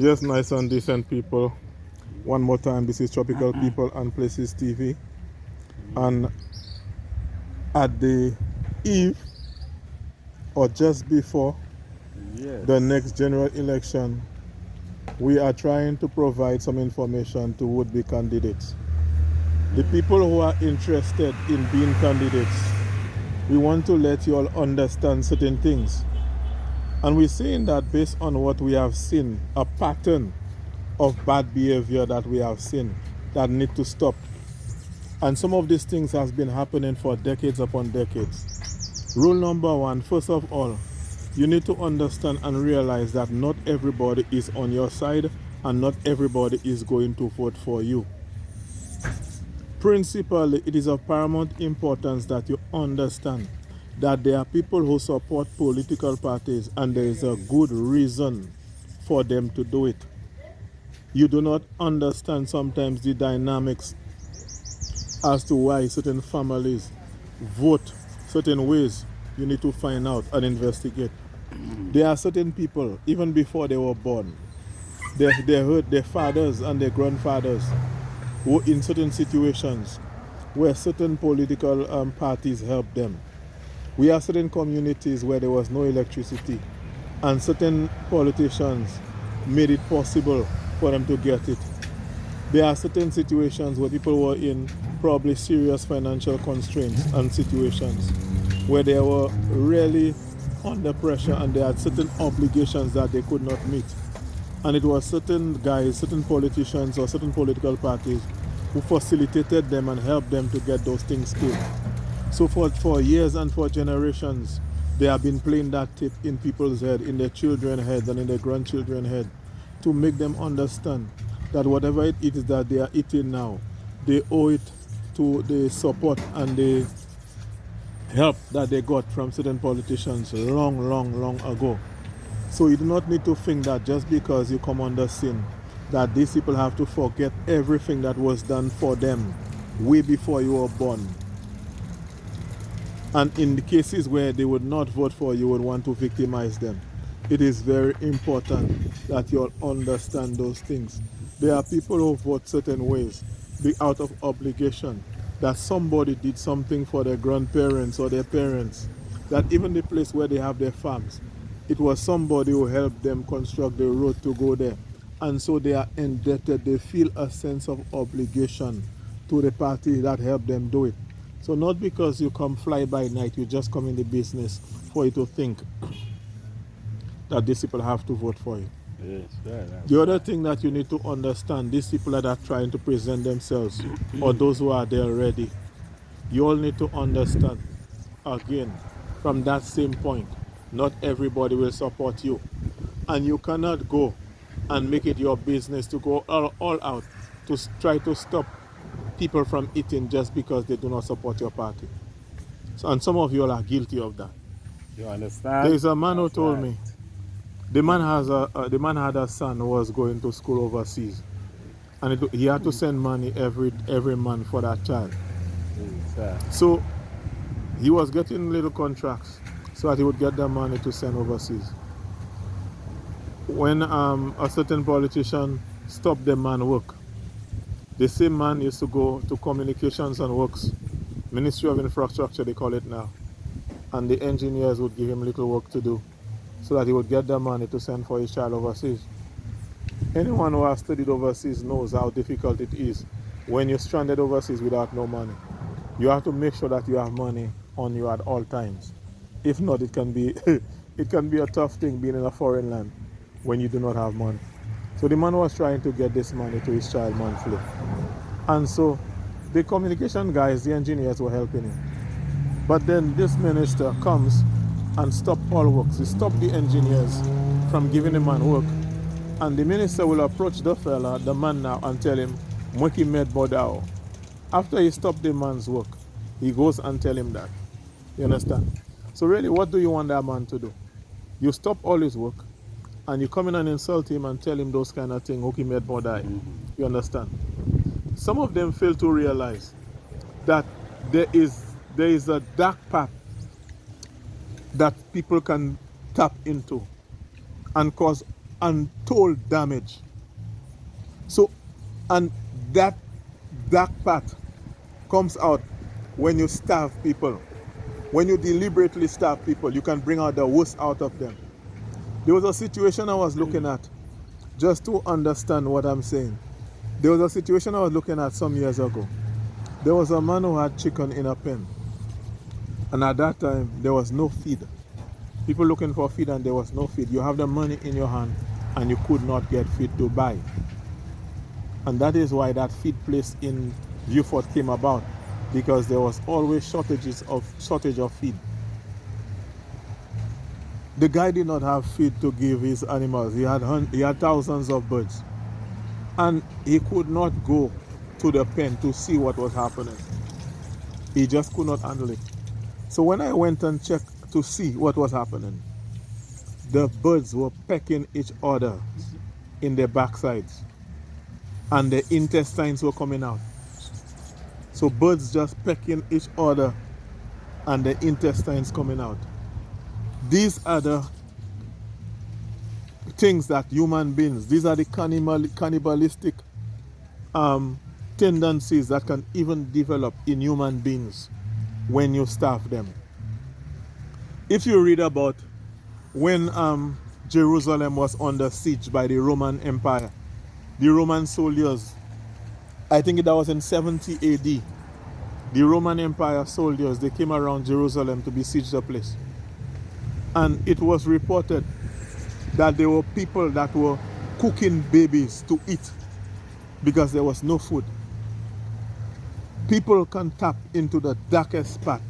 Yes, nice and decent people. One more time, this is Tropical People and Places TV. And at the eve or just before the Yes. next general election, we are trying to provide some information to would-be candidates. The people who are interested in being candidates, we want to let you all understand certain things. And we're saying that based on what we have seen, a pattern of bad behavior that we have seen that need to stop. And some of these things has been happening for decades upon decades. Rule number one, first of all, you need to understand and realize that not everybody is on your side and not everybody is going to vote for you. Principally, it is of paramount importance that you understand that there are people who support political parties and there is a good reason for them to do it. You do not understand sometimes the dynamics as to why certain families vote certain ways. You need to find out and investigate. There are certain people, even before they were born, they heard their fathers and their grandfathers who in certain situations where certain political parties helped them. We have certain communities where there was no electricity and certain politicians made it possible for them to get it. There are certain situations where people were in probably serious financial constraints and situations where they were really under pressure and they had certain obligations that they could not meet. And it was certain guys, certain politicians or certain political parties who facilitated them and helped them to get those things paid. So for years and for generations, they have been playing that tip in people's head, in their children's head and in their grandchildren's head to make them understand that whatever it is that they are eating now, they owe it to the support and the help that they got from certain politicians long ago. So you do not need to think that just because you come under sin, that these people have to forget everything that was done for them way before you were born. And in the cases where they would not vote for you, would want to victimize them. It is very important that you all understand those things. There are people who vote certain ways, be out of obligation, that somebody did something for their grandparents or their parents, that even the place where they have their farms, it was somebody who helped them construct the road to go there. And so they are indebted, they feel a sense of obligation to the party that helped them do it. So not because you come fly by night, you just come in the business for you to think that these people have to vote for you. Yes, that's The other right. thing that you need to understand, these people that are trying to present themselves or those who are there already, you all need to understand, again, from that same point, not everybody will support you. And you cannot go and make it your business to go all out to try to stop people from eating just because they do not support your party. So, and some of you all are guilty of that. You There understand? is a man who That's told right. me the man had a son who was going to school overseas, and he had to send money every month for that child. Yes, So he was getting little contracts so that he would get the money to send overseas. When a certain politician stopped the man work, the same man used to go to Communications and Works, Ministry of Infrastructure they call it now, and the engineers would give him little work to do so that he would get the money to send for his child overseas. Anyone who has studied overseas knows how difficult it is when you're stranded overseas without no money. You have to make sure that you have money on you at all times. If not, it can be it can be a tough thing being in a foreign land when you do not have money. So the man was trying to get this money to his child monthly. And so the communication guys, the engineers were helping him. But then this minister comes and stop all works. He stopped the engineers from giving the man work. And the minister will approach the fella, the man now, and tell him, Mweki med bodao. After he stopped the man's work, he goes and tell him that. You understand? So really, what do you want that man to do? You stop all his work, and you come in and insult him and tell him those kind of things, Mweki med bodai. You understand? Some of them fail to realize that there is a dark path that people can tap into and cause untold damage. So, and that dark part comes out when you starve people. When you deliberately starve people, you can bring out the worst out of them. There was a situation I was looking at, just to understand what I'm saying. There was a situation I was looking at some years ago. There was a man who had chicken in a pen. And at that time, there was no feed. People looking for feed and there was no feed. You have the money in your hand and you could not get feed to buy. And that is why that feed place in Beaufort came about, because there was always shortage of feed. The guy did not have feed to give his animals. He had thousands of birds. And he could not go to the pen to see what was happening. He just could not handle it. So when I went and checked to see what was happening, the birds were pecking each other in their backsides. And the intestines were coming out. So birds just pecking each other and the intestines coming out. These are the things that human beings, these are the cannibalistic tendencies that can even develop in human beings when you starve them. If you read about when Jerusalem was under siege by the Roman Empire, the Roman soldiers, I think that was in 70 AD, the Roman Empire soldiers, they came around Jerusalem to besiege the place. And it was reported that there were people that were cooking babies to eat because there was no food. People can tap into the darkest part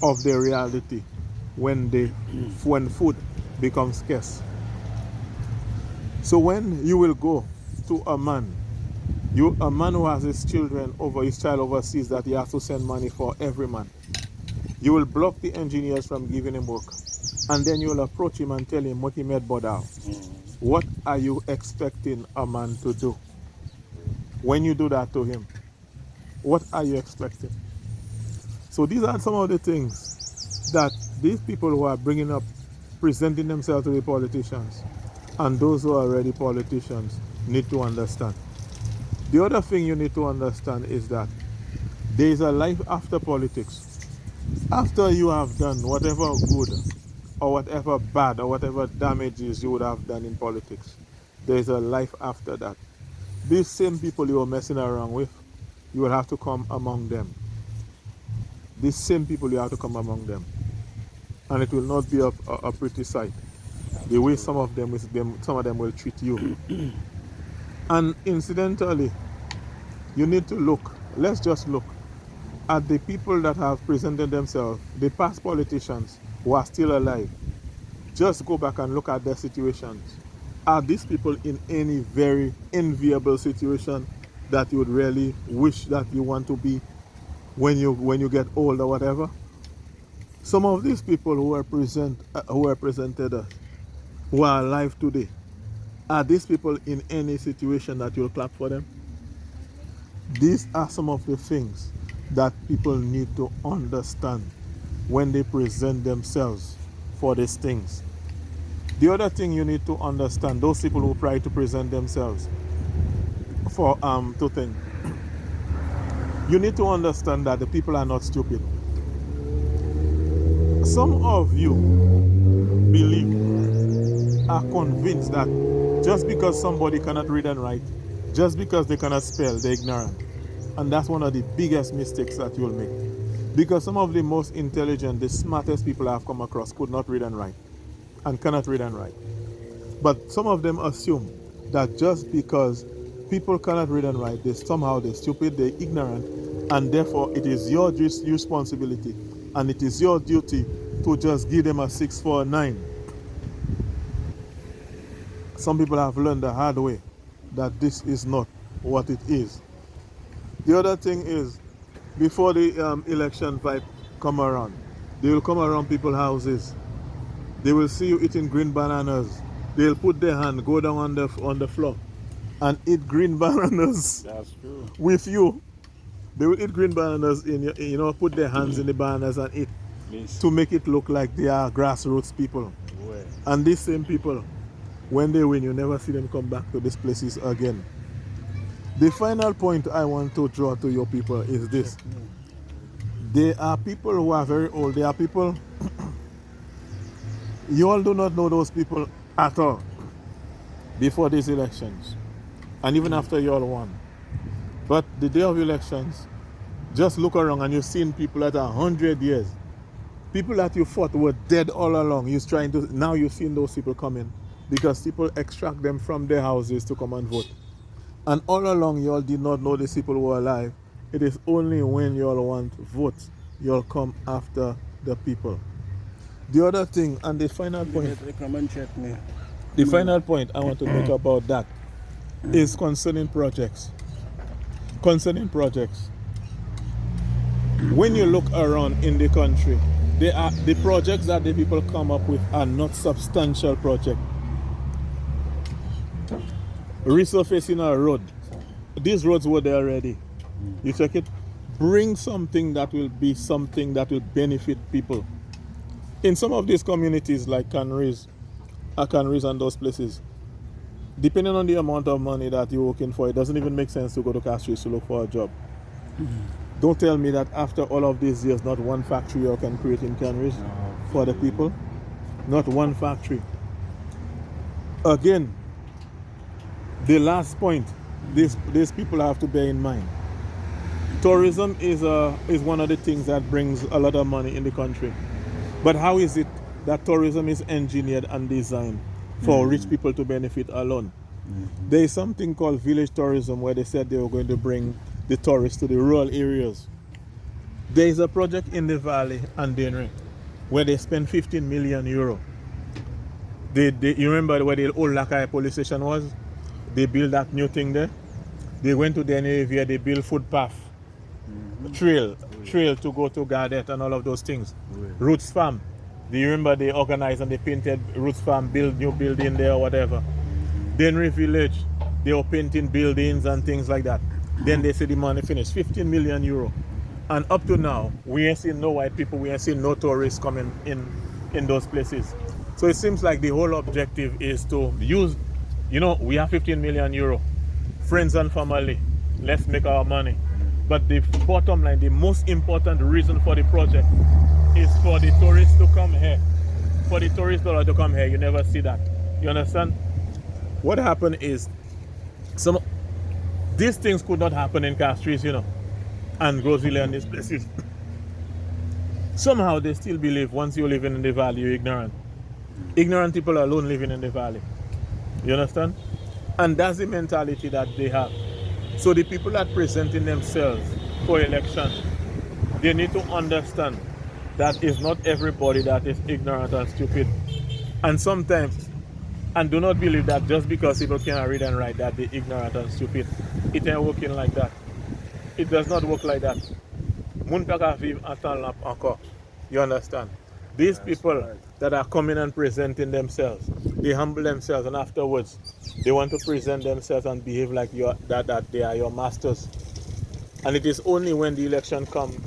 of their reality when food becomes scarce. So when you will go to a man who has his child overseas that he has to send money for every month, you will block the engineers from giving him work, and then you will approach him and tell him what he made bodao. What are you expecting a man to do? When you do that to him, what are you expecting? So these are some of the things that these people who are bringing up, presenting themselves to the politicians, and those who are already politicians need to understand. The other thing you need to understand is that there is a life after politics. After you have done whatever good or whatever bad or whatever damages you would have done in politics, there is a life after that. These same people you are messing around with, you will have to come among them. These same people you have to come among them. And it will not be a pretty sight. The way some of them will treat you. And incidentally, you need to look, let's just look at the people that have presented themselves, the past politicians who are still alive. Just go back and look at their situations. Are these people in any very enviable situation that you would really wish that you want to be when you get old or whatever? Some of these people who are presented, who are alive today, are these people in any situation that you'll clap for them? These are some of the things that people need to understand when they present themselves for these things. The other thing you need to understand, those people who try to present themselves for two things. You need to understand that the people are not stupid. Some of you are convinced that just because somebody cannot read and write, just because they cannot spell, they're ignorant. And that's one of the biggest mistakes that you'll make. Because some of the most intelligent, the smartest people I've come across could not read and write, and cannot read and write. But some of them assume that just because people cannot read and write, they're stupid, they're ignorant, and therefore it is your responsibility and it is your duty to just give them a 6 for a 9. Some people have learned the hard way that this is not what it is. The other thing is, before the election vibe come around, they will come around people's houses. They will see you eating green bananas. They'll put their hand, go down on the floor and eat green bananas. That's true. With you. They will eat green bananas put their hands in the bananas and eat to make it look like they are grassroots people. Boy. And these same people, When they win, you never see them come back to these places again. The final point I want to draw to your people is this. There are people who are very old. There are people, you all do not know those people at all before these elections. And even after you all won. But the day of elections, just look around and you've seen people that are 100 years. People that you thought were dead all along. Now you've seen those people coming because people extract them from their houses to come and vote. And all along you all did not know these people were alive. It is only when you all want votes, you all come after the people. The other thing, and the final point, the final point I want to make about that is concerning projects. Concerning projects. When you look around in the country, the projects that the people come up with are not substantial projects. Resurfacing a road. These roads were there already. You check it. Bring something that will benefit people. In some of these communities like Canries and those places, depending on the amount of money that you're working for, it doesn't even make sense to go to Castries to look for a job. Don't tell me that after all of these years, not one factory you can create in Canries for the people. Not one factory. Again, the last point, these people have to bear in mind. Tourism is one of the things that brings a lot of money in the country. But how is it that tourism is engineered and designed for rich people to benefit alone? There is something called village tourism where they said they were going to bring the tourists to the rural areas. There is a project in the valley and Denry where they spent 15 million euro. You remember where the old Lakai police station was? They built that new thing there. They went to the area, they built footpath, trail to go to Gardet and all of those things. Roots Farm. Do you remember they organized and they painted Roots Farm, build new building there or whatever. Denry Village, they were painting buildings and things like that. Then they said the money finished, 15 million euro. And up to now, we ain't seen no white people, we ain't seen no tourists coming in those places. So it seems like the whole objective is to use, we have 15 million euro, friends and family, let's make our money. But the bottom line, the most important reason for the project is for the tourists to come here. For the tourist dollar to come here, you never see that. You understand? What happened is, these things could not happen in Castries, and Grosville and these places. Somehow they still believe once you live in the valley, you're ignorant. Ignorant people alone living in the valley. You understand? And that's the mentality that they have. So the people that presenting themselves for election, they need to understand that it's not everybody that is ignorant and stupid. And sometimes, and do not believe that just because people cannot read and write that they're ignorant and stupid. It ain't working like that. It does not work like that. You understand? These people that are coming and presenting themselves, they humble themselves and afterwards they want to present themselves and behave like that they are your masters. And it is only when the election comes,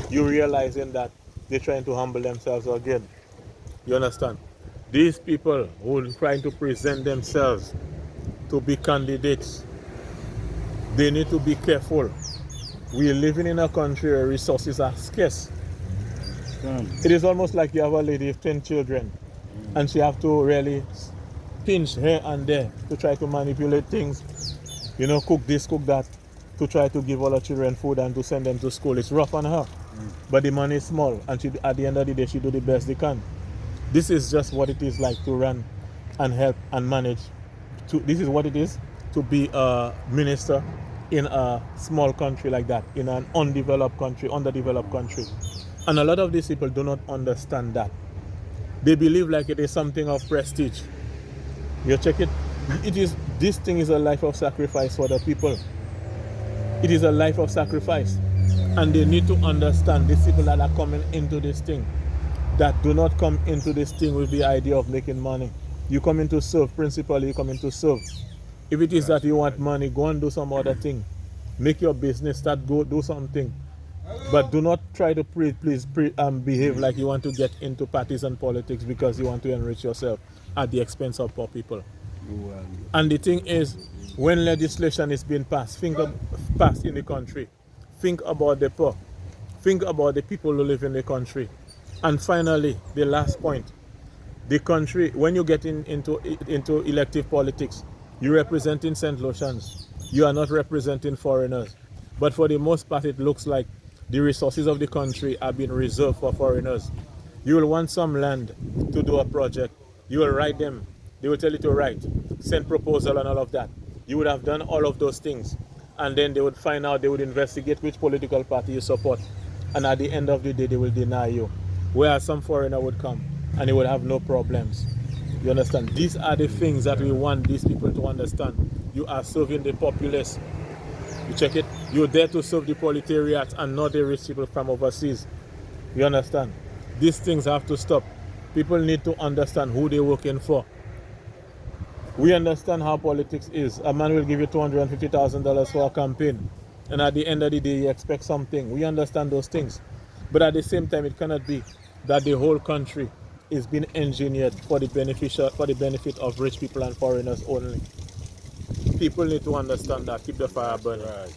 you realizing that they're trying to humble themselves again. You understand? These people who are trying to present themselves to be candidates, they need to be careful. We are living in a country where resources are scarce. It is almost like you have a lady with 10 children and she have to really pinch here and there to try to manipulate things. Cook this, cook that, to try to give all her children food and to send them to school. It's rough on her. But the money is small and at the end of the day she do the best they can. This is just what it is like to run and help and manage. This is what it is to be a minister in a small country like that, in an underdeveloped country. And a lot of these people do not understand that. They believe like it is something of prestige. You check it. This thing is a life of sacrifice for the people. It is a life of sacrifice. And they need to understand these people that are coming into this thing, that do not come into this thing with the idea of making money. You come in to serve, principally you come in to serve. If it is that you want money, go and do some other thing. Make your business, go do something. But do not try to behave like you want to get into parties and politics because you want to enrich yourself at the expense of poor people. Well, And the thing is, when legislation is being passed, passed in the country, think about the poor, think about the people who live in the country. And finally, the last point, the country, when you get into elective politics, you representing St. Lucians. You are not representing foreigners. But for the most part, it looks like the resources of the country are being reserved for foreigners. You will want some land to do a project. You will write them. They will tell you to write, send proposal and all of that. You would have done all of those things. And then they would find out, they would investigate which political party you support. And at the end of the day, they will deny you. Whereas some foreigner would come and he would have no problems. You understand? These are the things that we want these people to understand. You are serving the populace. You check it? You're there to serve the proletariat and not the rich people from overseas. You understand? These things have to stop. People need to understand who they're working for. We understand how politics is. A man will give you $250,000 for a campaign, and at the end of the day, you expect something. We understand those things. But at the same time, it cannot be that the whole country is being engineered for the benefit of rich people and foreigners only. People need to understand that. Keep the fire burning. right.